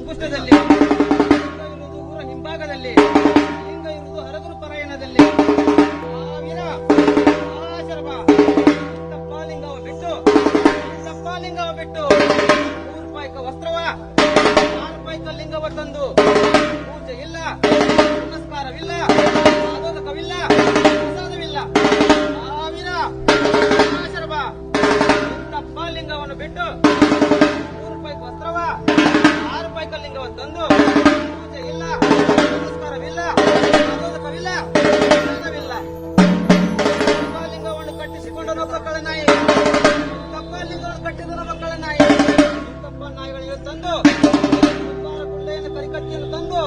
ಪುಷ್ಟದಲ್ಲಿ, ಲಿಂಗ ಇರುವುದು ಊರ ಹಿಂಭಾಗದಲ್ಲಿ, ಲಿಂಗ ಇರುವುದು ಹರಗುರು ಪರಾಯಣದಲ್ಲಿ. ವೀರ ಶರಭ ಇಂತಪ್ಪ ಲಿಂಗವ ಬಿಟ್ಟು, ಇಂತಪ್ಪ ಲಿಂಗವ ಬಿಟ್ಟು 100 ರೂಪಾಯಿಕ ವಸ್ತ್ರವ 4 ರೂಪಾಯಿಕ ಲಿಂಗವ ತಂದು ಪೂಜೆ ಇಲ್ಲ, ಪುರಸ್ಕಾರವಿಲ್ಲ, ಆದೋದಕವಿಲ್ಲ, ಪ್ರಸಾದವಿಲ್ಲ. ವೀರ ಶರಭ ಇಂತಪ್ಪ ಲಿಂಗವನ್ನು ಬಿಟ್ಟು 100 ರೂಪಾಯಿಕ ವಸ್ತ್ರವ 6 ರೂಪಾಯಿಕ ಲಿಂಗವ ತಂದು ಪೂಜೆ ಇಲ್ಲ, ಪುರಸ್ಕಾರವಿಲ್ಲ, ಆದೋದಕವಿಲ್ಲ, ಪ್ರಸಾದವಿಲ್ಲ. ಲಿಂಗವನ್ನು ಕಟ್ಟಿಸಿಕೊಂಡನು ಮಕ್ಕಳ ನಾಯಿ, ತಪ್ಪ ಲಿಂಗವನ್ನು ಕಟ್ಟಿದನು ಮಕ್ಕಳ ನಾಯಿ. ತಪ್ಪ ನಾಯಿಗಳಿಗೆ ತಂದು ಗುಳ್ಳೆಯನ್ನು ಕರಿಕತ್ತಿಯನ್ನು ತಂದು